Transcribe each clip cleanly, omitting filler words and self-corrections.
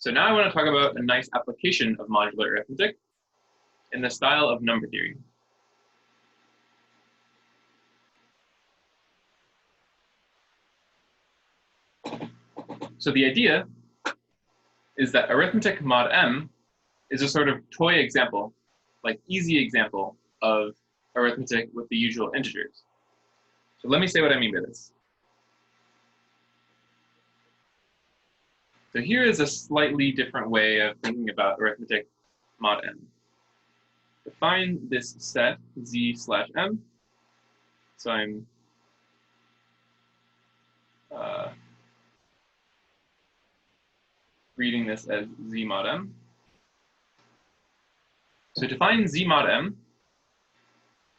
So now I want to talk about a nice application of modular arithmetic in the style of number theory. So the idea is that arithmetic mod m is a sort of toy example, like easy example of arithmetic with the usual integers. So let me say what I mean by this. So here is a slightly different way of thinking about arithmetic mod m. Define this set z slash m. So I'm reading this as z mod m. So define z mod m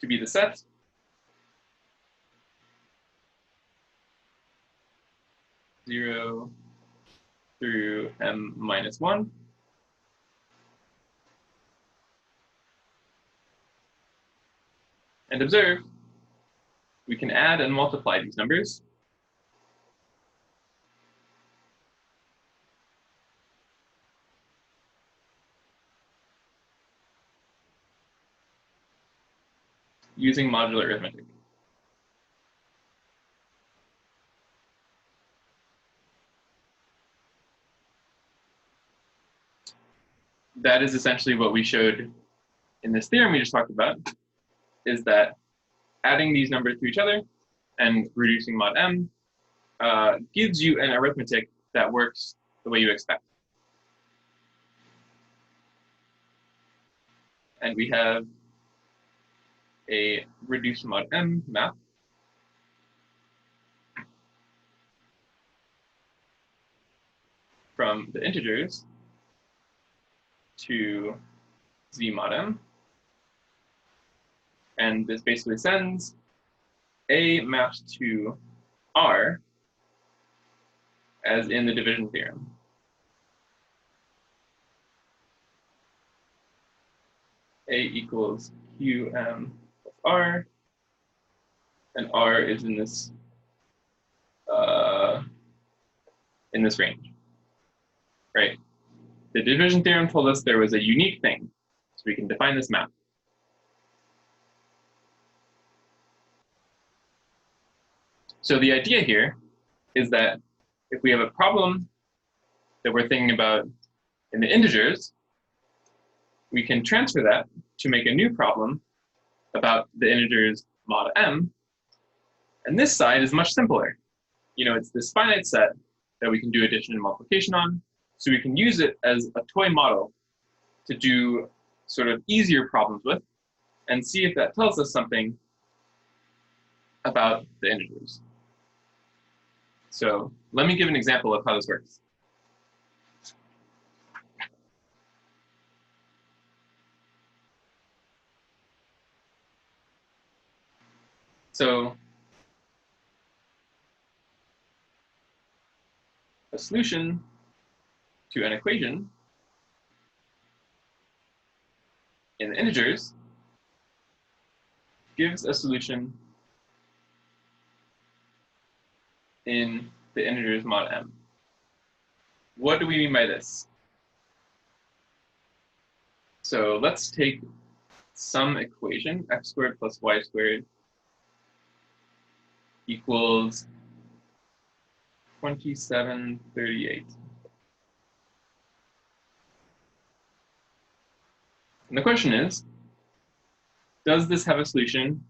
to be the set zero through m minus 1. And observe, we can add and multiply these numbers. Using modular arithmetic. That is essentially what we showed in this theorem we just talked about, is that adding these numbers to each other and reducing mod m gives you an arithmetic that works the way you expect. And we have a reduced mod m map from the integers to z mod m. And this basically sends a mapped to r as in the division theorem. A equals qm plus r, and r is in this range, right? The division theorem told us there was a unique thing, so we can define this map. So the idea here is that if we have a problem that we're thinking about in the integers, we can transfer that to make a new problem about the integers mod m. And this side is much simpler. You know, it's this finite set that we can do addition and multiplication on. So we can use it as a toy model to do sort of easier problems with and see if that tells us something about the integers. So let me give an example of how this works. So a solution to an equation in the integers gives a solution in the integers mod m. What do we mean by this? So let's take some equation, x squared plus y squared equals 2738. And the question is, does this have a solution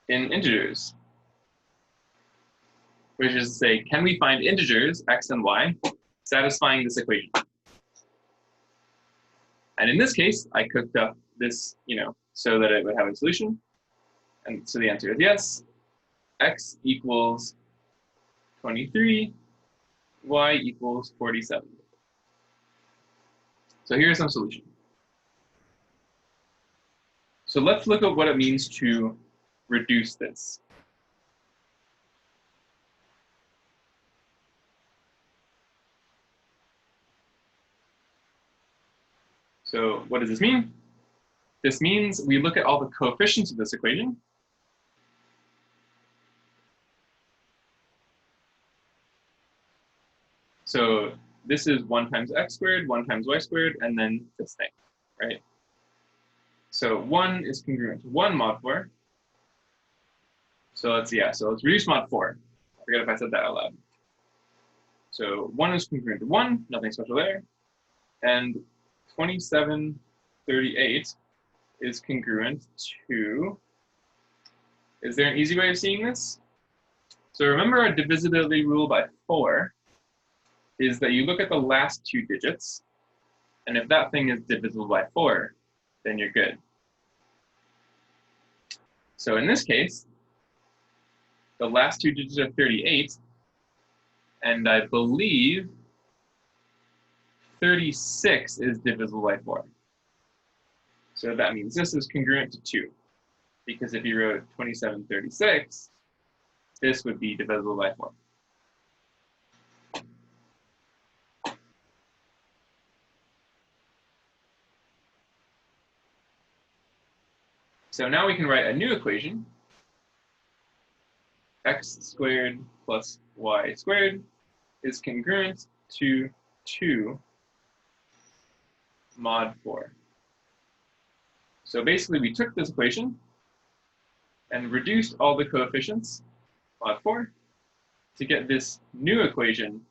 in integers? Which is to say, can we find integers, x and y, satisfying this equation? And in this case, I cooked up this, so that it would have a solution. And so the answer is yes. X equals 23, y equals 47. So here's some solution. So let's look at what it means to reduce this. So what does this mean? This means we look at all the coefficients of this equation. So this is 1 times x squared, 1 times y squared, and then this thing, right? So 1 is congruent to 1 mod 4. So let's reduce mod 4. I forget if I said that out loud. So 1 is congruent to 1, nothing special there. And 2738 is congruent to, is there an easy way of seeing this? So remember our divisibility rule by 4 is that you look at the last 2 digits, and if that thing is divisible by 4, then you're good. So in this case, the last 2 digits are 38, and I believe 36 is divisible by 4. So that means this is congruent to 2, because if you wrote 2736, this would be divisible by 4. So now we can write a new equation. X squared plus y squared is congruent to 2 mod 4. So basically we took this equation and reduced all the coefficients, mod 4, to get this new equation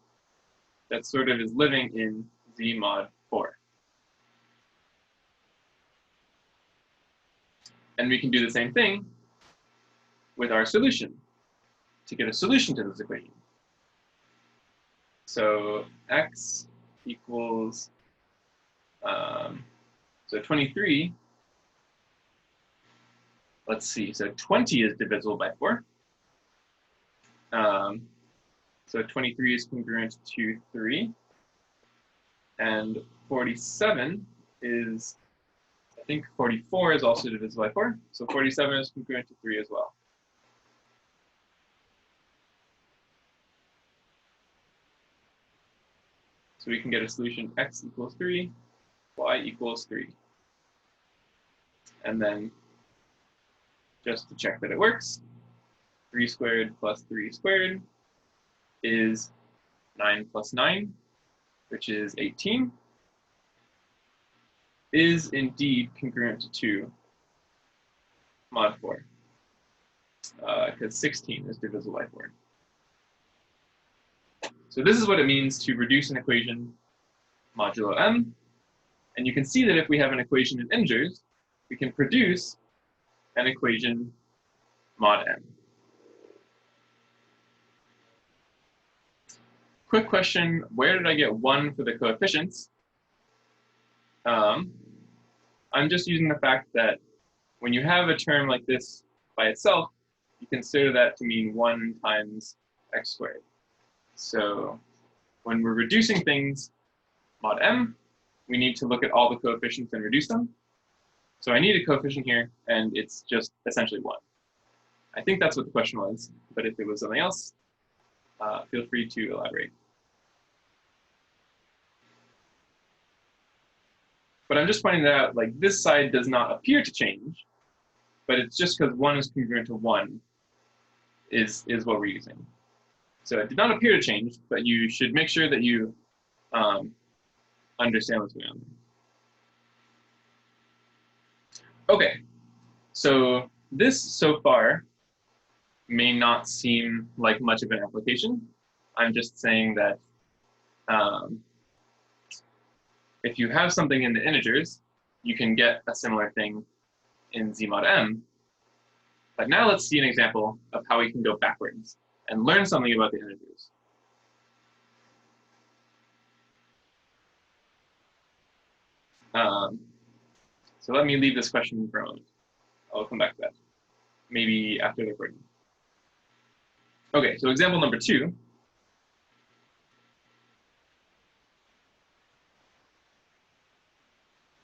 that sort of is living in z mod 4. And we can do the same thing with our solution to get a solution to this equation. So x equals, so 23, let's see, so 20 is divisible by 4. So 23 is congruent to 3. And 47 is, I think 44 is also divisible by 4. So 47 is congruent to 3 as well. So we can get a solution x equals 3, y equals 3. And then, just to check that it works, 3 squared plus 3 squared is 9 plus 9, which is 18, is indeed congruent to 2 mod 4, because 16 is divisible by 4. So this is what it means to reduce an equation modulo m. And you can see that if we have an equation in integers, we can produce an equation mod m. Quick question, where did I get 1 for the coefficients? I'm just using the fact that when you have a term like this by itself, you consider that to mean 1 times x squared. So when we're reducing things mod m, we need to look at all the coefficients and reduce them. So I need a coefficient here, and it's just essentially 1. I think that's what the question was, but if it was something else, feel free to elaborate. But I'm just pointing that out, like this side does not appear to change, but it's just because 1 is congruent to 1 is what we're using. So it did not appear to change, but you should make sure that you understand what's going on. Okay, so this so far may not seem like much of an application. I'm just saying that if you have something in the integers, you can get a similar thing in z mod m. But now let's see an example of how we can go backwards and learn something about the integers. So let me leave this question for a moment. I'll come back to that, maybe after the recording. Okay, so example number 2.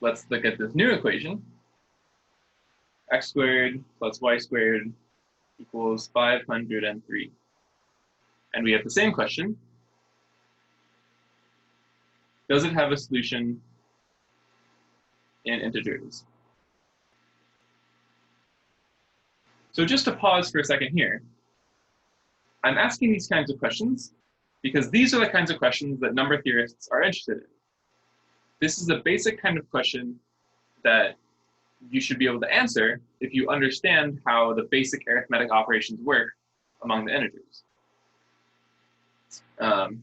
Let's look at this new equation. X squared plus y squared equals 503. And we have the same question. Does it have a solution in integers? So just to pause for a second here, I'm asking these kinds of questions because these are the kinds of questions that number theorists are interested in. This is a basic kind of question that you should be able to answer if you understand how the basic arithmetic operations work among the integers. And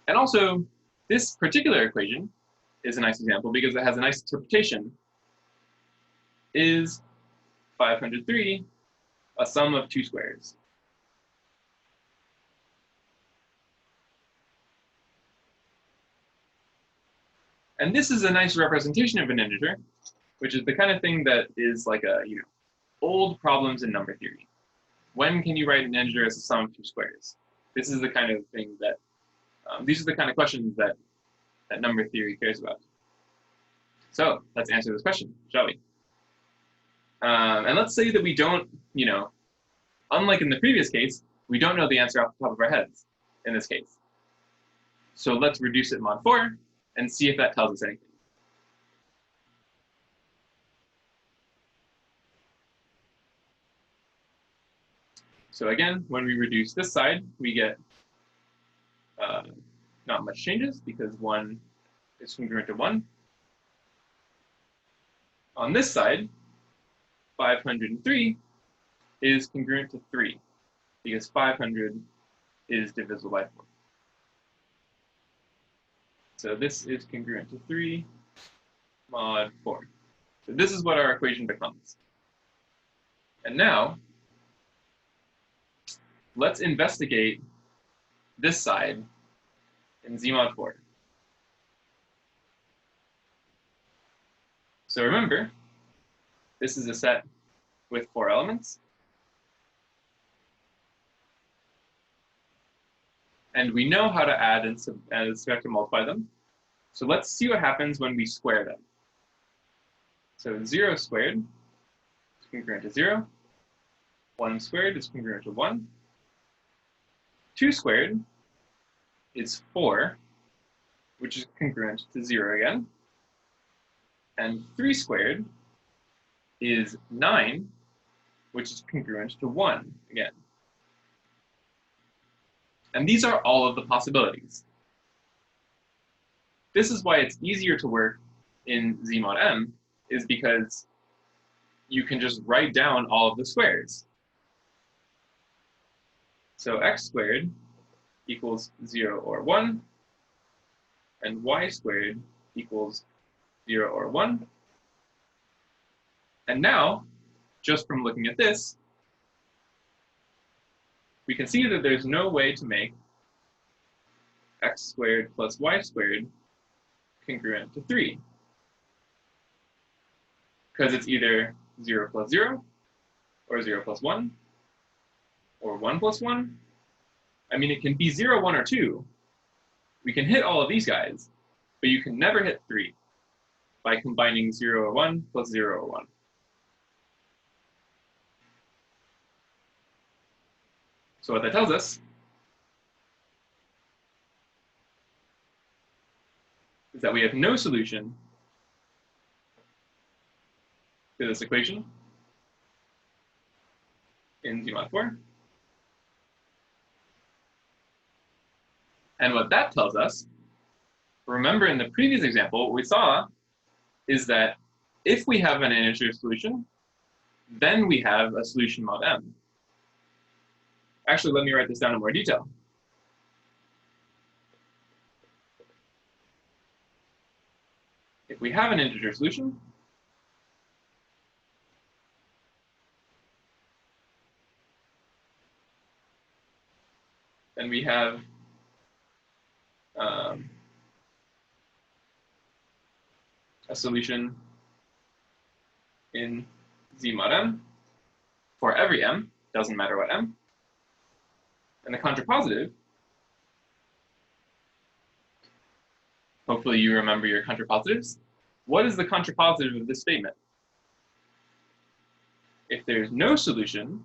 also, this particular equation is a nice example because it has a nice interpretation. Is 503 a sum of two squares? And this is a nice representation of an integer, which is the kind of thing that is like a, old problems in number theory. When can you write an integer as a sum of two squares? This is the kind of thing that, these are the kind of questions that number theory cares about. So let's answer this question, shall we? And let's say that we don't, unlike in the previous case, we don't know the answer off the top of our heads in this case. So let's reduce it mod 4 and see if that tells us anything. So again, when we reduce this side, we get not much changes because 1 is congruent to 1. On this side, 503 is congruent to 3 because 500 is divisible by 4. So this is congruent to 3 mod 4. So this is what our equation becomes. And now, let's investigate this side in Z mod 4. So remember, this is a set with 4 elements. And we know how to add and subtract and multiply them. So let's see what happens when we square them. So 0 squared is congruent to 0. 1 squared is congruent to 1. 2 squared is 4, which is congruent to 0 again. And 3 squared is 9, which is congruent to 1 again. And these are all of the possibilities. This is why it's easier to work in Z mod m, is because you can just write down all of the squares. So x squared equals 0 or 1, and y squared equals 0 or 1. And now, just from looking at this, we can see that there's no way to make x squared plus y squared congruent to 3. Because it's either 0 plus 0, or 0 plus 1, or 1 plus 1. I mean, it can be 0, 1, or 2. We can hit all of these guys, but you can never hit 3 by combining 0 or 1 plus 0 or 1. So what that tells us is that we have no solution to this equation in Z mod 4. And what that tells us, remember in the previous example, what we saw is that if we have an integer solution, then we have a solution mod m. Actually, let me write this down in more detail. If we have an integer solution, then we have a solution in Z mod m for every m, doesn't matter what m. And the contrapositive, hopefully you remember your contrapositives. What is the contrapositive of this statement? If there's no solution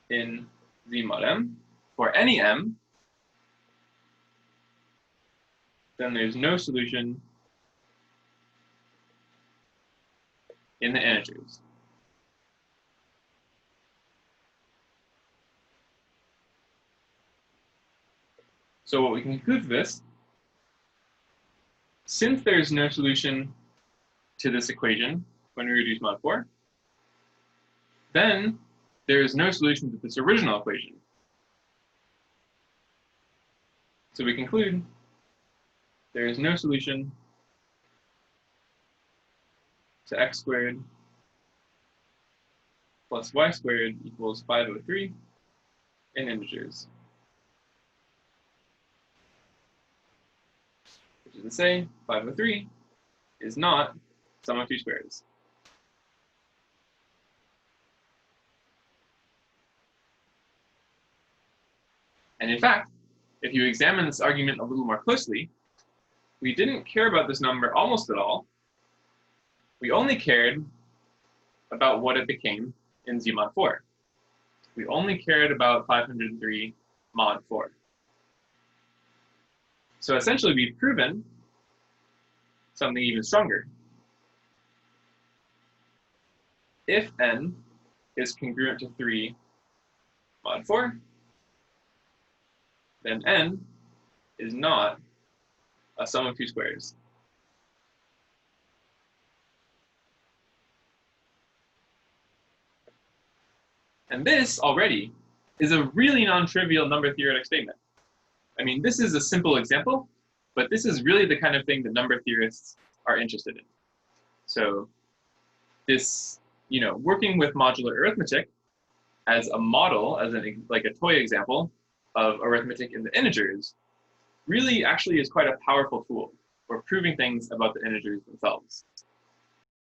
in Z mod m for any m, then there's no solution in the integers. So what we can conclude from this, since there's no solution to this equation when we reduce mod 4, then there is no solution to this original equation. So we conclude there is no solution to x squared plus y squared equals 503 in integers. Which is to say, 503 is not sum of two squares. And in fact, if you examine this argument a little more closely, we didn't care about this number almost at all. We only cared about what it became in z mod 4. We only cared about 503 mod 4. So essentially, we've proven something even stronger. If n is congruent to 3 mod 4, then n is not a sum of two squares. And this already is a really non-trivial number theoretic statement. I mean, this is a simple example, but this is really the kind of thing that number theorists are interested in. So this, working with modular arithmetic as a model, as like a toy example of arithmetic in the integers, really actually is quite a powerful tool for proving things about the integers themselves.